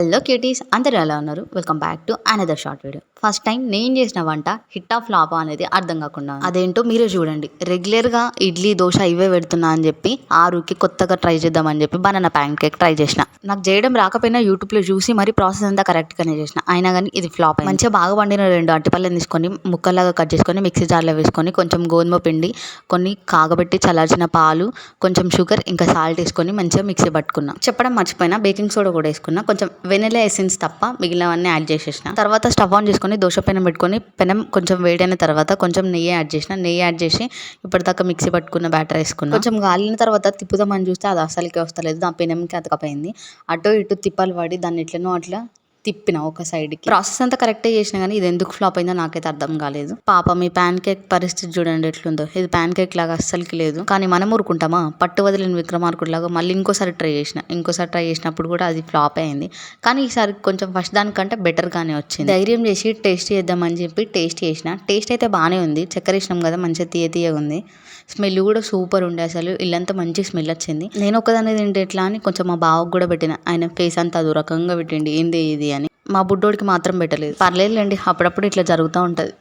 Hello cuties, అందరూ ఎలా ఉన్నారు? Welcome back to another short video. First time నేను చేసిన వంట హిట్ ఆఫ్ ఫ్లాప్ అనేది అర్థం కాకుండా అదేంటో మీరే చూడండి. రెగ్యులర్గా ఇడ్లీ దోశ ఇవే పెడుతున్నా అని చెప్పి ఆరుకి కొత్తగా ట్రై చేద్దామని చెప్పి బనానా ప్యాన్ కేక్ ట్రై చేసిన. నాకు చేయడం రాకపోయినా యూట్యూబ్లో చూసి మరి ప్రాసెస్ అంతా కరెక్ట్గానే చేసిన. అయినా కానీ ఇది ఫ్లాప్ అయింది. మంచిగా బాగా వండిన 2 అరటిపళ్ళని తీసుకొని ముక్కలాగా కట్ చేసుకొని మిక్సీ జార్లో వేసుకొని కొంచెం గోధుమ పిండి, కొన్ని కాగబెట్టి చల్లార్చిన పాలు, కొంచెం షుగర్, ఇంకా సాల్ట్ వేసుకొని మంచిగా మిక్సీ పట్టుకున్నా. చెప్పడం మర్చిపోయినా, బేకింగ్ సోడా కూడా వేసుకున్నా. కొంచెం వెనిలా ఎసెన్స్ తప్ప మిగిలినవన్నీ యాడ్ చేసేసిన. తర్వాత స్టవ్ ఆన్ చేసుకొని దోశ పెనం పెట్టుకొని పెనం కొంచెం వేడైన తర్వాత కొంచెం నెయ్యి యాడ్ చేసిన. నెయ్యి యాడ్ చేసి ఇప్పటిదాకా మిక్సీ పట్టుకున్న బ్యాటర్ వేసుకున్నా. కొంచెం గాలిన తర్వాత తిప్పుదామని చూస్తే అది అసలుకే వస్తలేదు. దాని పెనంకి అతకపోయింది. అటు ఇటు తిప్పాలు పడి దాన్ని ఎట్లనో అట్లా తిప్పిన ఒక సైడ్కి. ప్రాసెస్ అంతా కరెక్టే చేసిన కానీ ఇది ఎందుకు ఫ్లాప్ అయిందో నాకైతే అర్థం కాలేదు. పాపం మీ ప్యాన్ కేక్ పరిస్థితి చూడండి ఎట్లుందో. ఇది ప్యాన్ కేక్ లాగా అస్సలకి లేదు. కానీ మనం ఊరుకుంటామా? పట్టు వదిలిన విక్రమార్కుడు లాగా మళ్ళీ ఇంకోసారి ట్రై చేసినప్పుడు కూడా అది ఫ్లాప్ అయింది. కానీ ఈసారి కొంచెం ఫస్ట్ దానికంటే బెటర్గానే వచ్చింది. ధైర్యం చేసి టేస్ట్ చేద్దామని చెప్పి టేస్ట్ చేసిన. టేస్ట్ అయితే బాగానే ఉంది. చక్కెర వేసినాం కదా, మంచిగా తీయగా ఉంది. స్మెల్ కూడా సూపర్ ఉండే. అసలు ఇల్లంతా మంచి స్మెల్ వచ్చింది. నేను ఒక్కదాన్ని తింటే ఎట్లా అని కొంచెం మా బావకు కూడా పెట్టిన. ఆయన ఫేస్ అంతా అదో రకంగా పెట్టిండి, ఏంది ఇది అని. మా బుడ్డోడికి మాత్రం పెట్టలేదు. పర్లేదులేండి, అప్పుడప్పుడు ఇట్లా జరుగుతూ ఉంటుంది.